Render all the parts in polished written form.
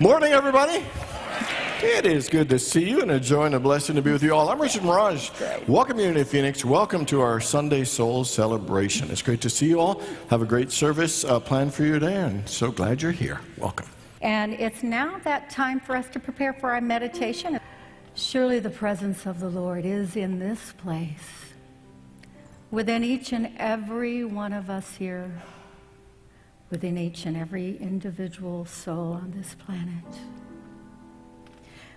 Morning, everybody. It is good to see you and a joy and a blessing to be with you all. I'm Richard Maraj. Welcome, Unity Phoenix. Welcome to our Sunday Soul Celebration. It's great to see you all. Have a great service planned for you today, and so glad you're here. Welcome. And it's now that time for us to prepare for our meditation. Surely the presence of the Lord is in this place, within each and every one of us here, within each and every individual soul on this planet.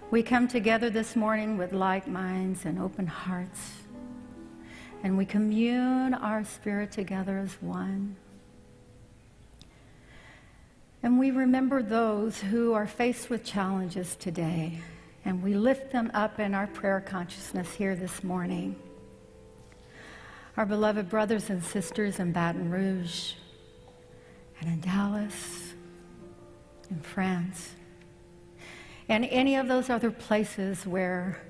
We come together this morning with like minds and open hearts, and we commune our spirit together as one. And we remember those who are faced with challenges today, and we lift them up in our prayer consciousness here this morning. Our beloved brothers and sisters in Baton Rouge, and in Dallas, in France, and any of those other places where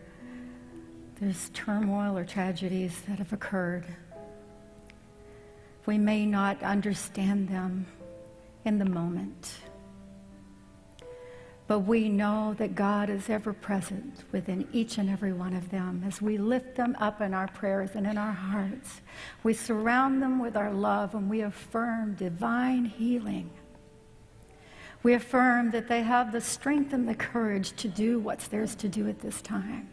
there's turmoil or tragedies that have occurred. We may not understand them in the moment, but we know that God is ever present within each and every one of them. As we lift them up in our prayers and in our hearts, we surround them with our love, and we affirm divine healing. We affirm that they have the strength and the courage to do what's theirs to do at this time,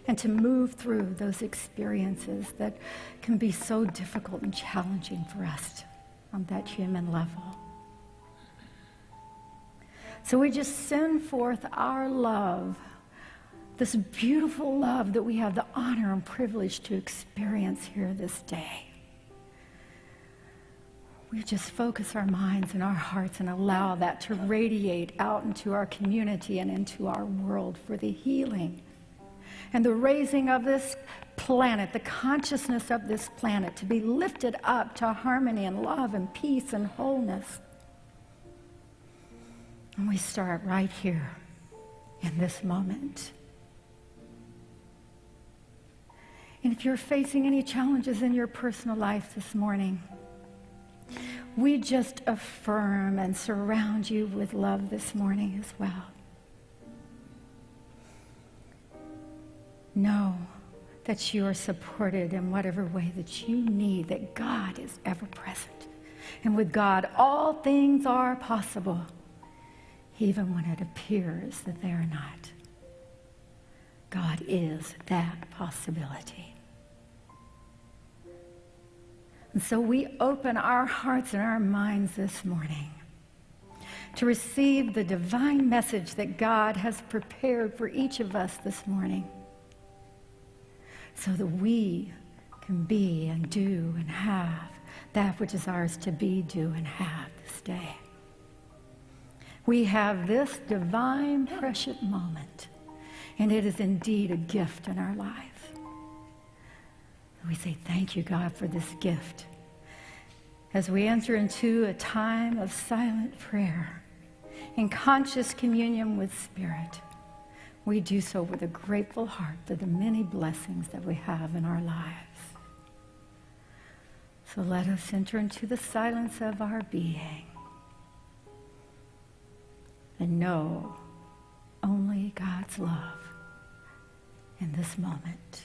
and to move through those experiences that can be so difficult and challenging for us on that human level. So we just send forth our love, this beautiful love that we have the honor and privilege to experience here this day. We just focus our minds and our hearts and allow that to radiate out into our community and into our world for the healing and the raising of this planet, the consciousness of this planet, to be lifted up to harmony and love and peace and wholeness. And we start right here in this moment. And if you're facing any challenges in your personal life this morning, we just affirm and surround you with love this morning as well. Know that you are supported in whatever way that you need, that God is ever present. And with God, all things are possible, even when it appears that they are not. God is that possibility. And so we open our hearts and our minds this morning to receive the divine message that God has prepared for each of us this morning, so that we can be and do and have that which is ours to be, do, and have this day. We have this divine, precious moment, and it is indeed a gift in our life. We say, thank you, God, for this gift. As we enter into a time of silent prayer, in conscious communion with Spirit, we do so with a grateful heart for the many blessings that we have in our lives. So let us enter into the silence of our being and know only God's love in this moment.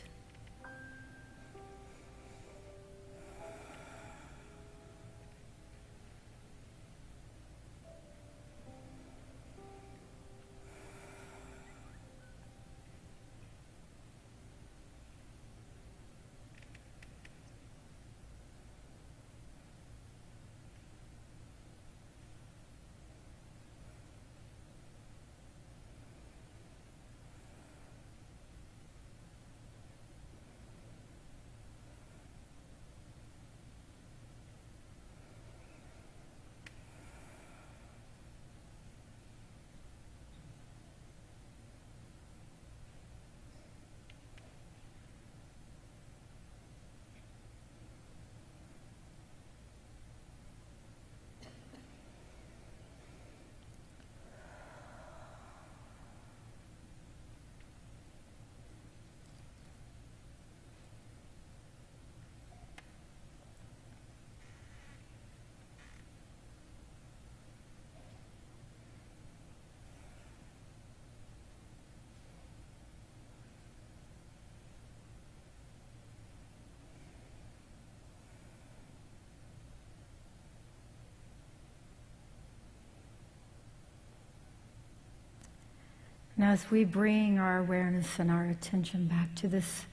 And as we bring our awareness and our attention back to this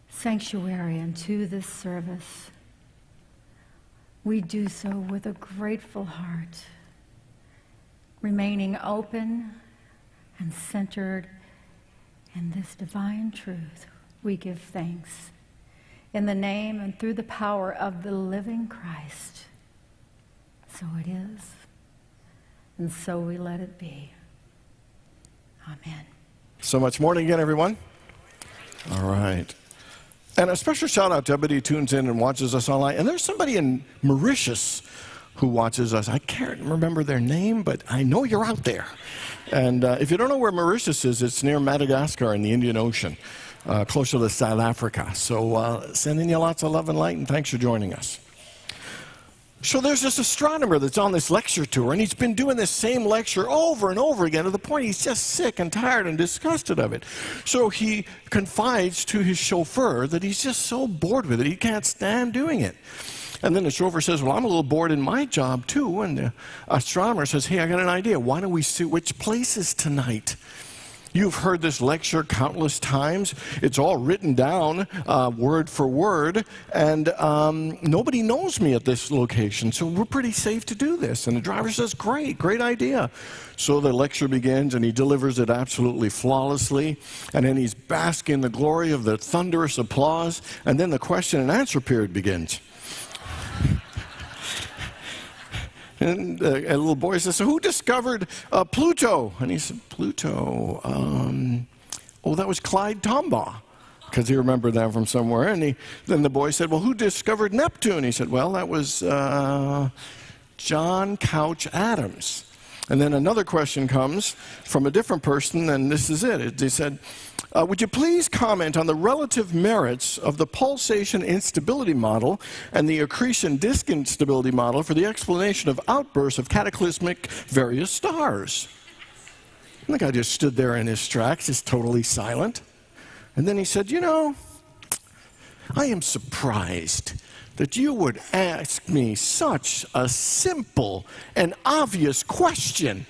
sanctuary and to this service, we do so with a grateful heart, remaining open and centered in this divine truth. We give thanks in the name and through the power of the living Christ. So it is, and so we let it be. Amen. So much morning again, everyone. All right. And a special shout out to everybody who tunes in and watches us online. And there's somebody in Mauritius who watches us. I can't remember their name, but I know you're out there. And if you don't know where Mauritius is, it's near Madagascar in the Indian Ocean, closer to South Africa. So sending you lots of love and light, and thanks for joining us. So there's this astronomer that's on this lecture tour, and he's been doing this same lecture over and over again to the point he's just sick and tired and disgusted of it. So he confides to his chauffeur that he's just so bored with it, he can't stand doing it. And then the chauffeur says, well, I'm a little bored in my job too. And the astronomer says, hey, I got an idea. Why don't we switch places tonight? You've heard this lecture countless times. It's all written down word for word, and nobody knows me at this location, so we're pretty safe to do this. And the driver says, great idea. So the lecture begins, and he delivers it absolutely flawlessly, and then he's basking in the glory of the thunderous applause, and then the question and answer period begins. And a little boy says, so who discovered Pluto? And he said, Pluto, oh, that was Clyde Tombaugh, because he remembered that from somewhere. And then the boy said, well, who discovered Neptune? He said, well, that was John Couch Adams. And then another question comes from a different person, and this is it. They said, would you please comment on the relative merits of the pulsation instability model and the accretion disk instability model for the explanation of outbursts of cataclysmic various stars? And the guy just stood there in his tracks, just totally silent. And then he said, you know, I am surprised that you would ask me such a simple and obvious question.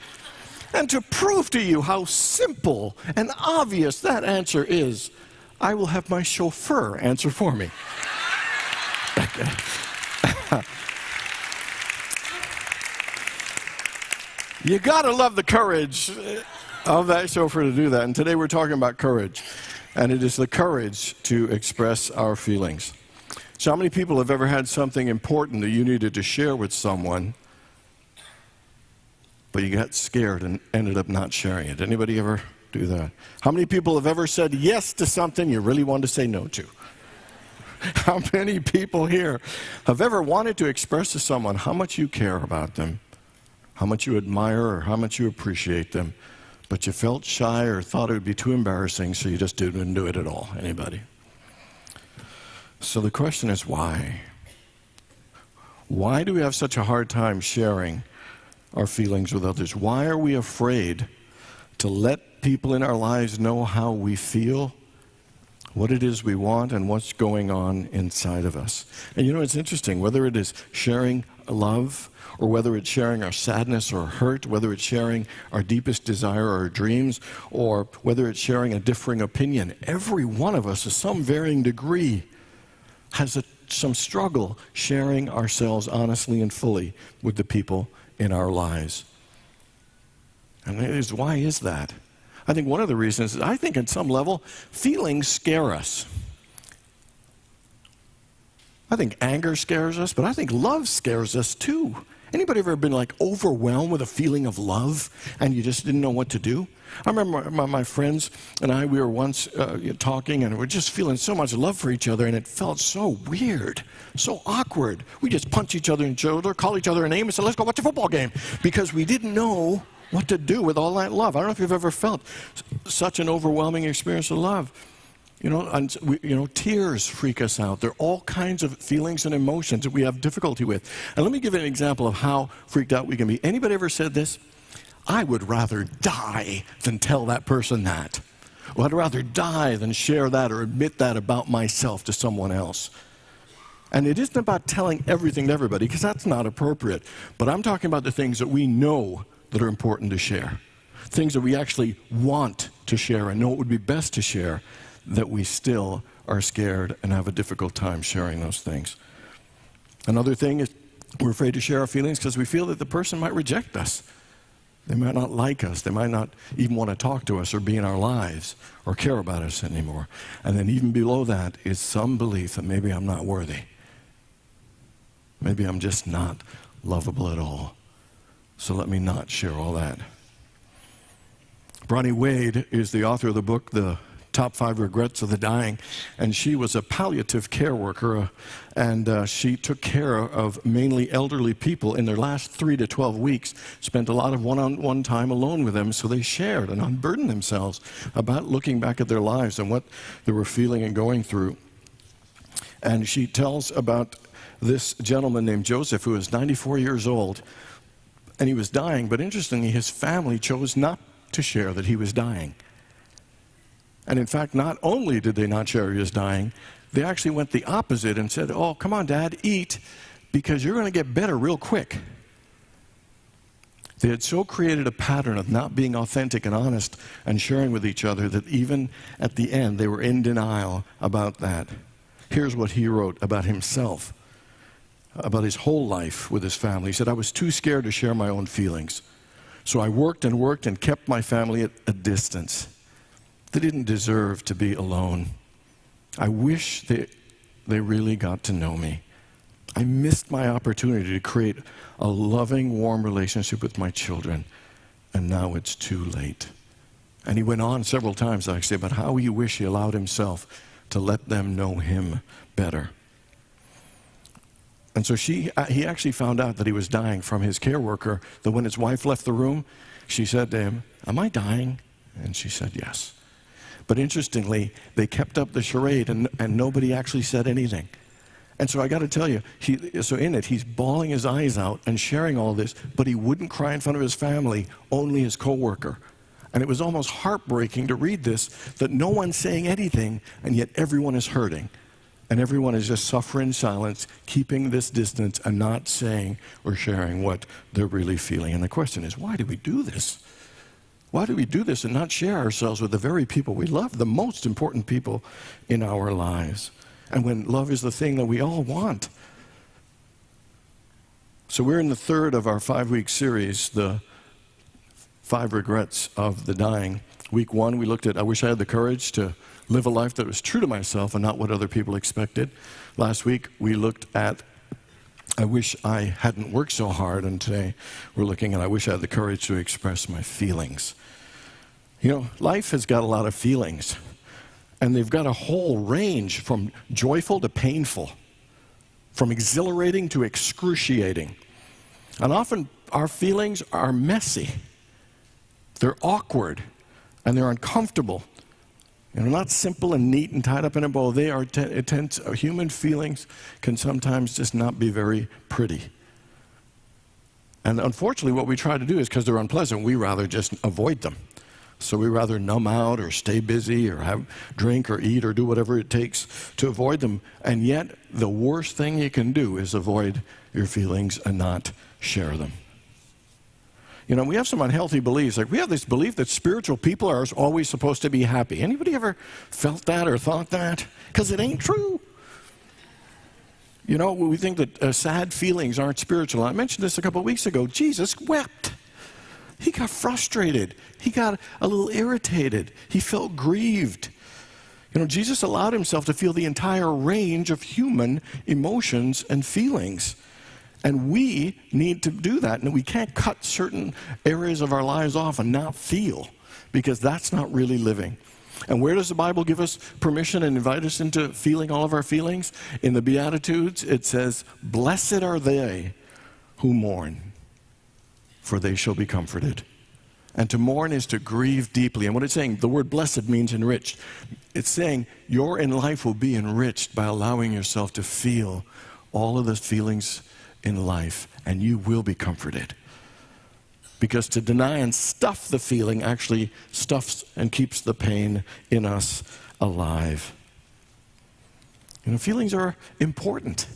And to prove to you how simple and obvious that answer is, I will have my chauffeur answer for me. You gotta love the courage of that chauffeur to do that. And today we're talking about courage. And it is the courage to express our feelings. So how many people have ever had something important that you needed to share with someone, but you got scared and ended up not sharing it? Anybody ever do that? How many people have ever said yes to something you really wanted to say no to? How many people here have ever wanted to express to someone how much you care about them, how much you admire or how much you appreciate them, but you felt shy or thought it would be too embarrassing, so you just didn't do it at all? Anybody? So the question is, why? Why do we have such a hard time sharing our feelings with others? Why are we afraid to let people in our lives know how we feel, what it is we want, and what's going on inside of us? And you know, it's interesting, whether it is sharing love, or whether it's sharing our sadness or hurt, whether it's sharing our deepest desire or our dreams, or whether it's sharing a differing opinion, every one of us, to some varying degree, has some struggle sharing ourselves honestly and fully with the people in our lives. And why is that? I think one of the reasons is, I think at some level, feelings scare us. I think anger scares us, but I think love scares us too. Anybody ever been like overwhelmed with a feeling of love and you just didn't know what to do? I remember my friends and I, we were once talking, and we were just feeling so much love for each other, and it felt so weird, so awkward. We just punch each other in the shoulder, call each other a name, and say, let's go watch a football game, because we didn't know what to do with all that love. I don't know if you've ever felt such an overwhelming experience of love. You know, tears freak us out. There are all kinds of feelings and emotions that we have difficulty with. And let me give you an example of how freaked out we can be. Anybody ever said this? I would rather die than tell that person that. Or I'd rather die than share that or admit that about myself to someone else. And it isn't about telling everything to everybody, because that's not appropriate. But I'm talking about the things that we know that are important to share. things that we actually want to share and know it would be best to share, that we still are scared and have a difficult time sharing those things. Another thing is we're afraid to share our feelings because we feel that the person might reject us. They might not like us. They might not even want to talk to us or be in our lives or care about us anymore. And then even below that is some belief that maybe I'm not worthy. Maybe I'm just not lovable at all. So let me not share all that. Bronnie Wade is the author of the book, The Top 5 Regrets of the Dying, and she was a palliative care worker, and she took care of mainly elderly people in their last 3 to 12 weeks, spent a lot of one-on-one time alone with them, so they shared and unburdened themselves about looking back at their lives and what they were feeling and going through. And she tells about this gentleman named Joseph who was 94 years old, and he was dying, but interestingly, his family chose not to share that he was dying. And in fact, not only did they not share he was dying, they actually went the opposite and said, oh, come on, Dad, eat, because you're going to get better real quick. They had so created a pattern of not being authentic and honest and sharing with each other that even at the end, they were in denial about that. Here's what he wrote about himself, about his whole life with his family. He said, I was too scared to share my own feelings. So I worked and kept my family at a distance. They didn't deserve to be alone. I wish they really got to know me. I missed my opportunity to create a loving, warm relationship with my children, and now it's too late. And he went on several times, actually, about how he wished he allowed himself to let them know him better. And so he actually found out that he was dying from his care worker, that when his wife left the room, she said to him, am I dying? And she said, yes. But interestingly, they kept up the charade and nobody actually said anything. And so I got to tell you, so in it, he's bawling his eyes out and sharing all this, but he wouldn't cry in front of his family, only his coworker. And it was almost heartbreaking to read this, that no one's saying anything, and yet everyone is hurting. And everyone is just suffering in silence, keeping this distance and not saying or sharing what they're really feeling. And the question is, why do we do this? Why do we do this and not share ourselves with the very people we love, the most important people in our lives? And when love is the thing that we all want. So we're in the third of our 5-week series, the 5 Regrets of the Dying. Week 1, we looked at, I wish I had the courage to live a life that was true to myself and not what other people expected. Last week, we looked at, I wish I hadn't worked so hard. And today, we're looking at, I wish I had the courage to express my feelings. You know, life has got a lot of feelings. And they've got a whole range from joyful to painful, from exhilarating to excruciating. And often, our feelings are messy. They're awkward, and they're uncomfortable. And they're not simple and neat and tied up in a bow. They are human feelings can sometimes just not be very pretty. And unfortunately, what we try to do is, because they're unpleasant, we rather just avoid them. So we rather numb out or stay busy or have drink or eat or do whatever it takes to avoid them. And yet, the worst thing you can do is avoid your feelings and not share them. You know, we have some unhealthy beliefs. Like, we have this belief that spiritual people are always supposed to be happy. Anybody ever felt that or thought that? Because it ain't true. You know, we think that sad feelings aren't spiritual. I mentioned this a couple of weeks ago. Jesus wept. He got frustrated. He got a little irritated. He felt grieved. You know, Jesus allowed himself to feel the entire range of human emotions and feelings. And we need to do that. And we can't cut certain areas of our lives off and not feel, because that's not really living. And where does the Bible give us permission and invite us into feeling all of our feelings? In the Beatitudes, it says, blessed are they who mourn, for they shall be comforted. And to mourn is to grieve deeply. And what it's saying, the word blessed means enriched. It's saying your in life will be enriched by allowing yourself to feel all of the feelings in life, and you will be comforted. Because to deny and stuff the feeling actually stuffs and keeps the pain in us alive. You know, feelings are important.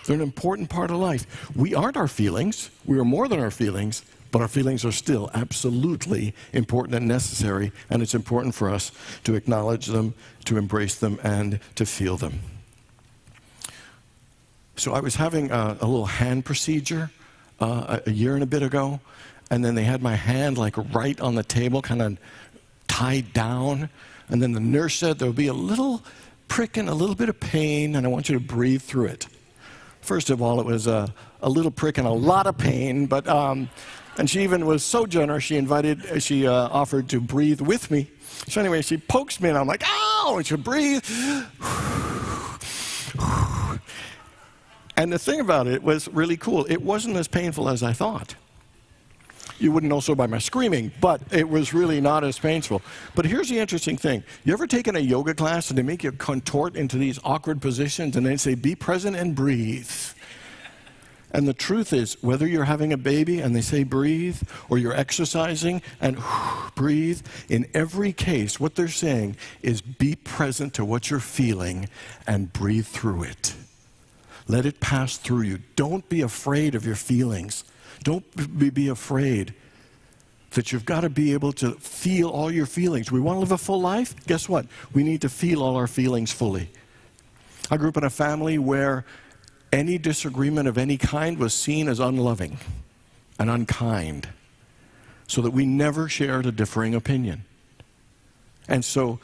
They're an important part of life. We aren't our feelings. We are more than our feelings, But our feelings are still absolutely important and necessary, and it's important for us to acknowledge them, to embrace them, and to feel them. So I was having a little hand procedure a year and a bit ago, and then they had my hand like right on the table, kind of tied down, and then the nurse said there'll be a little prick and a little bit of pain, and I want you to breathe through it. First of all, it was a little prick and a lot of pain, but and she even was so generous, she offered to breathe with me. So anyway, she pokes me, and I'm like, ow, and she breathe. And the thing about it was really cool. It wasn't as painful as I thought. You wouldn't know so by my screaming, but it was really not as painful. But here's the interesting thing. You ever taken a yoga class and they make you contort into these awkward positions and they say, be present and breathe? And the truth is, whether you're having a baby and they say breathe, or you're exercising and breathe, in every case, what they're saying is be present to what you're feeling and breathe through it. Let it pass through you. Don't be afraid of your feelings. Don't be afraid that you've got to be able to feel all your feelings. We want to live a full life? Guess what? We need to feel all our feelings fully. I grew up in a family where any disagreement of any kind was seen as unloving and unkind, so that we never shared a differing opinion. And so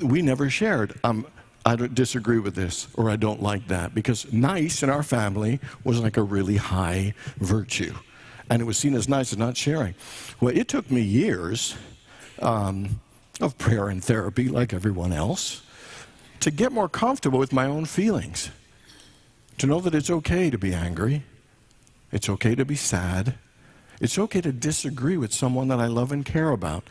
we never shared, I don't disagree with this, or I don't like that, because nice in our family was like a really high virtue. And it was seen as nice as not sharing. Well, it took me years of prayer and therapy, like everyone else, to get more comfortable with my own feelings. To know that it's okay to be angry. It's okay to be sad. It's okay to disagree with someone that I love and care about.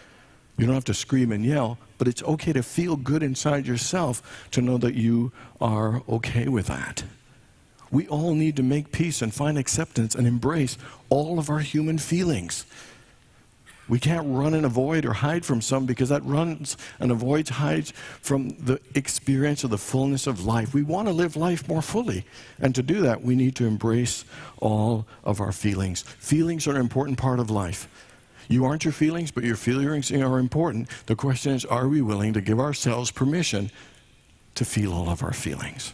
You don't have to scream and yell, but it's okay to feel good inside yourself to know that you are okay with that. We all need to make peace and find acceptance and embrace all of our human feelings. We can't run and avoid or hide from some, because that runs and avoids, hides from the experience of the fullness of life. We want to live life more fully. And to do that, we need to embrace all of our feelings. Feelings are an important part of life. You aren't your feelings, but your feelings are important. The question is, are we willing to give ourselves permission to feel all of our feelings?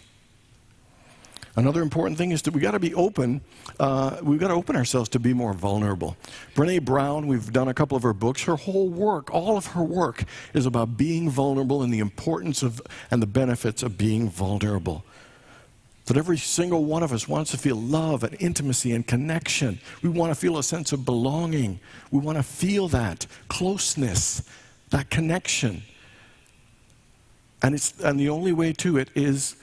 Another important thing is that we got to be open. We've got to open ourselves to be more vulnerable. Brené Brown, we've done a couple of her books. Her whole work, all of her work, is about being vulnerable and the importance of and the benefits of being vulnerable. That every single one of us wants to feel love and intimacy and connection. We want to feel a sense of belonging. We want to feel that closeness, that connection. And the only way to it is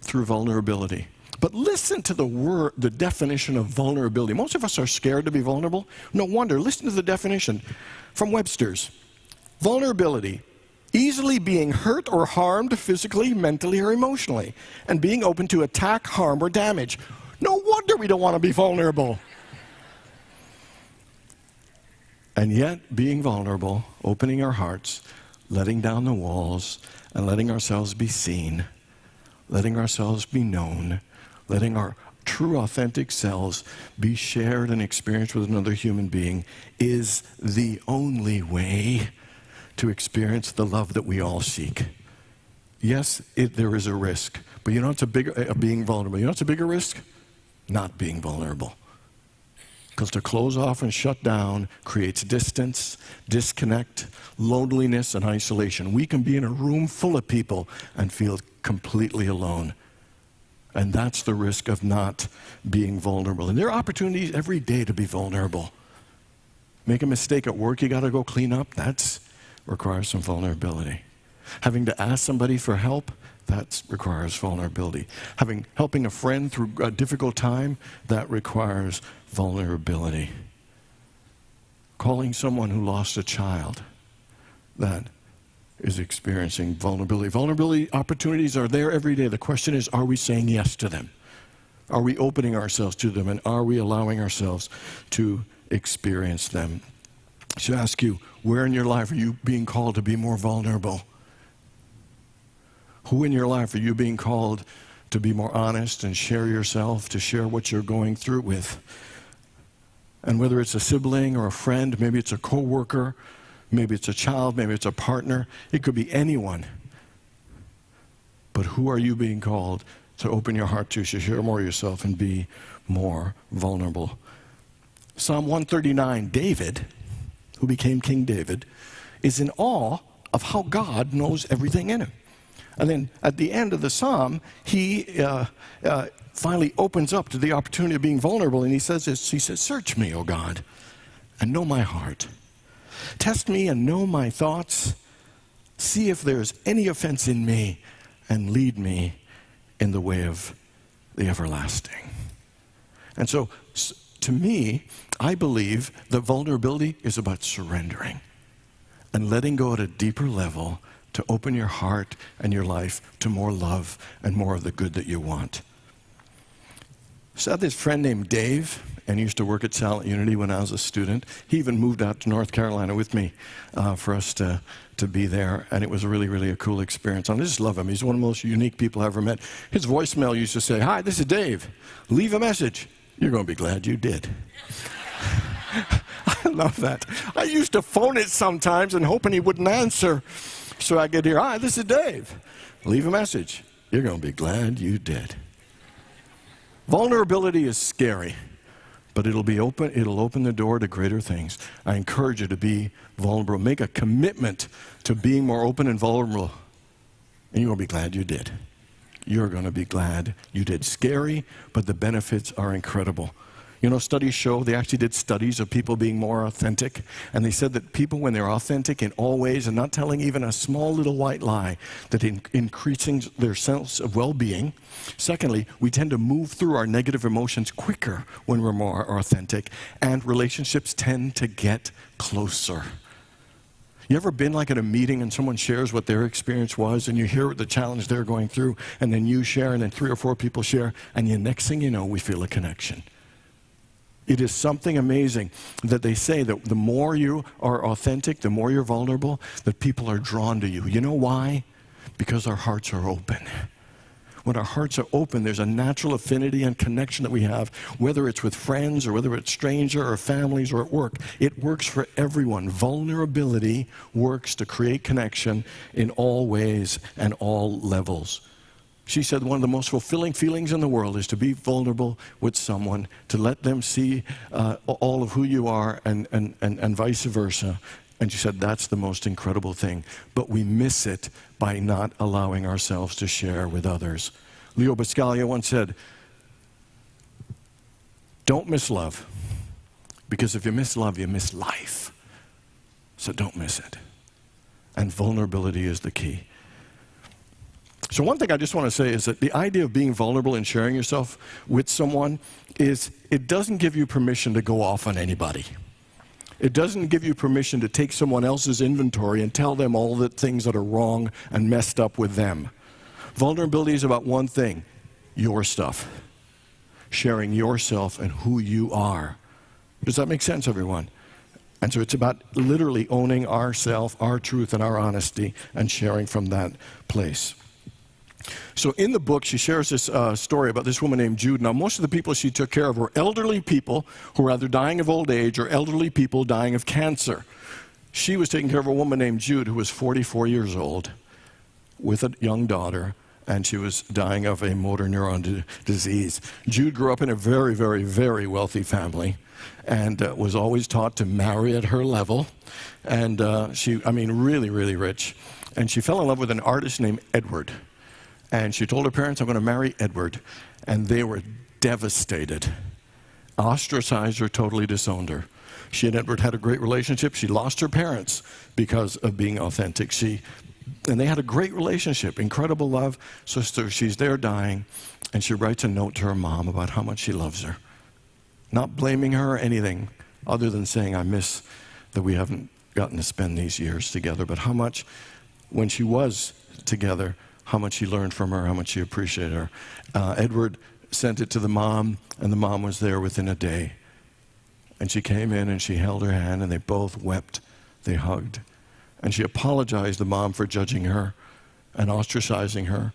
through vulnerability. But listen to the definition of vulnerability. Most of us are scared to be vulnerable. No wonder. Listen to the definition from Webster's. Vulnerability: easily being hurt or harmed physically, mentally, or emotionally, and being open to attack, harm, or damage. No wonder we don't want to be vulnerable. And yet, being vulnerable, opening our hearts, letting down the walls, and letting ourselves be seen, letting ourselves be known, letting our true, authentic selves be shared and experienced with another human being is the only way to experience the love that we all seek. Yes, there is a risk, but you know what's being vulnerable? You know what's a bigger risk? Not being vulnerable. Because to close off and shut down creates distance, disconnect, loneliness, and isolation. We can be in a room full of people and feel completely alone. And that's the risk of not being vulnerable. And there are opportunities every day to be vulnerable. Make a mistake at work, you got to go clean up. That requires some vulnerability. Having to ask somebody for help, that requires vulnerability. Helping a friend through a difficult time, that requires vulnerability. Calling someone who lost a child, that is experiencing vulnerability. Vulnerability opportunities are there every day. The question is, are we saying yes to them? Are we opening ourselves to them? And are we allowing ourselves to experience them? I should ask you, where in your life are you being called to be more vulnerable? Who in your life are you being called to be more honest and share yourself, to share what you're going through with? And whether it's a sibling or a friend, maybe it's a coworker, maybe it's a child, maybe it's a partner, it could be anyone. But who are you being called to open your heart to share more of yourself and be more vulnerable? Psalm 139, David, who became King David, is in awe of how God knows everything in him. And then at the end of the psalm, he finally opens up to the opportunity of being vulnerable, and he says this, he says, "Search me, O God, and know my heart. Test me and know my thoughts. See if there's any offense in me, and lead me in the way of the everlasting." And so, to me, I believe that vulnerability is about surrendering and letting go at a deeper level to open your heart and your life to more love and more of the good that you want. So I had this friend named Dave, and he used to work at Salent Unity when I was a student. He even moved out to North Carolina with me for us to be there, and it was really, really a cool experience. I just love him. He's one of the most unique people I've ever met. His voicemail used to say, "Hi, this is Dave. Leave a message. You're going to be glad you did." I love that. I used to phone it sometimes and hoping he wouldn't answer. So I get here, "Hi, this is Dave. Leave a message. You're going to be glad you did." Vulnerability is scary, but it'll open the door to greater things. I encourage you to be vulnerable. Make a commitment to being more open and vulnerable, and you're going to be glad you did. You're going to be glad you did. Scary, but the benefits are incredible. You know, studies show, they actually did studies of people being more authentic, and they said that people, when they're authentic in all ways and not telling even a small little white lie, that increasing their sense of well-being. Secondly, we tend to move through our negative emotions quicker when we're more authentic, and relationships tend to get closer. You ever been like at a meeting and someone shares what their experience was, and you hear the challenge they're going through, and then you share, and then 3 or 4 people share, and the next thing you know, we feel a connection. It is something amazing that they say that the more you are authentic, the more you're vulnerable, that people are drawn to you. You know why? Because our hearts are open. When our hearts are open, there's a natural affinity and connection that we have, whether it's with friends or whether it's strangers or families or at work. It works for everyone. Vulnerability works to create connection in all ways and all levels. She said one of the most fulfilling feelings in the world is to be vulnerable with someone, to let them see all of who you are and vice versa. And she said that's the most incredible thing. But we miss it by not allowing ourselves to share with others. Leo Buscaglia once said, "Don't miss love, because if you miss love, you miss life. So don't miss it." And vulnerability is the key. So one thing I just want to say is that the idea of being vulnerable and sharing yourself with someone is it doesn't give you permission to go off on anybody. It doesn't give you permission to take someone else's inventory and tell them all the things that are wrong and messed up with them. Vulnerability is about one thing, your stuff. Sharing yourself and who you are. Does that make sense, everyone? And so it's about literally owning ourself, our truth, and our honesty, and sharing from that place. So in the book, she shares this story about this woman named Jude. Now, most of the people she took care of were elderly people who were either dying of old age or elderly people dying of cancer. She was taking care of a woman named Jude who was 44 years old with a young daughter, and she was dying of a motor neuron disease. Jude grew up in a very, very, very wealthy family and was always taught to marry at her level. And really, really rich. And she fell in love with an artist named Edward. And she told her parents, "I'm going to marry Edward." And they were devastated. Ostracized her, totally disowned her. She and Edward had a great relationship. She lost her parents because of being authentic. And they had a great relationship, incredible love. So she's there dying, and she writes a note to her mom about how much she loves her. Not blaming her or anything, other than saying, "I miss that we haven't gotten to spend these years together," but how much, when she was together, how much he learned from her, how much he appreciated her. Edward sent it to the mom, and the mom was there within a day. And she came in and she held her hand, and they both wept. They hugged. And she apologized to the mom for judging her and ostracizing her.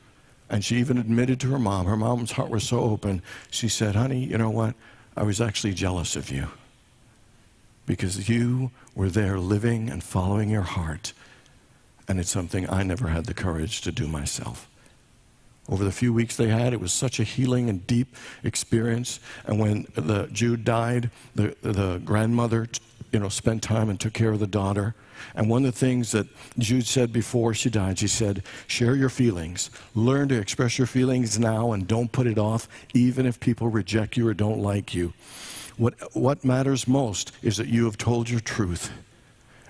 And she even admitted to her mom's heart was so open. She said, "Honey, you know what? I was actually jealous of you. because you were there living and following your heart, and it's something I never had the courage to do myself. Over the few weeks they had, it was such a healing and deep experience. And when Jude died, the grandmother, spent time and took care of the daughter. And one of the things that Jude said before she died, she said, share your feelings. Learn to express your feelings now and don't put it off, even if people reject you or don't like you. What matters most is that you have told your truth.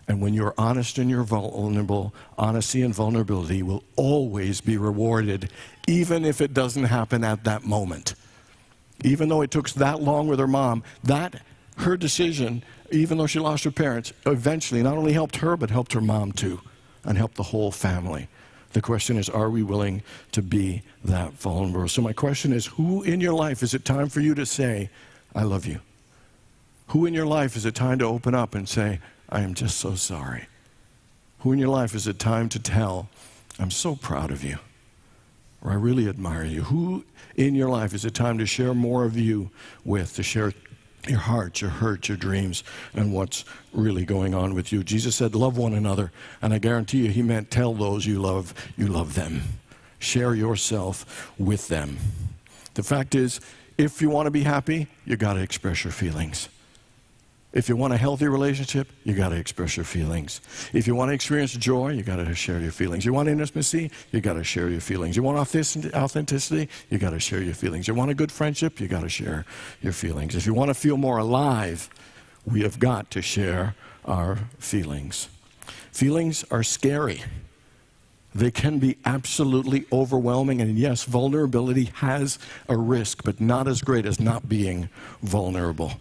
And when you're honest and you're vulnerable, honesty and vulnerability will always be rewarded, even if it doesn't happen at that moment. Even though it took that long with her mom, her decision, even though she lost her parents, eventually not only helped her, but helped her mom too, and helped the whole family. The question is, are we willing to be that vulnerable? So my question is, who in your life is it time for you to say, I love you? Who in your life is it time to open up and say, I am just so sorry? Who in your life is it time to tell, I'm so proud of you, or I really admire you? Who in your life is it time to share more of you with, to share your heart, your hurt, your dreams, and what's really going on with you? Jesus said, love one another, and I guarantee you he meant tell those you love them. Share yourself with them. The fact is, if you want to be happy, you got to express your feelings. If you want a healthy relationship, you got to express your feelings. If you want to experience joy, you got to share your feelings. You want intimacy, you got to share your feelings. You want authenticity, you got to share your feelings. You want a good friendship, you got to share your feelings. If you want to feel more alive, we have got to share our feelings. Feelings are scary. They can be absolutely overwhelming, and yes, vulnerability has a risk, but not as great as not being vulnerable.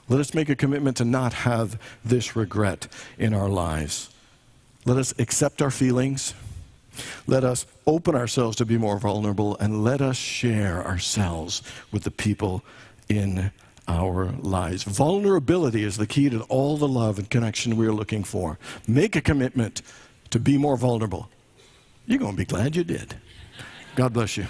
Let us make a commitment to not have this regret in our lives. Let us accept our feelings. Let us open ourselves to be more vulnerable, and let us share ourselves with the people in our lives. Vulnerability is the key to all the love and connection we are looking for. Make a commitment to be more vulnerable. You're going to be glad you did. God bless you.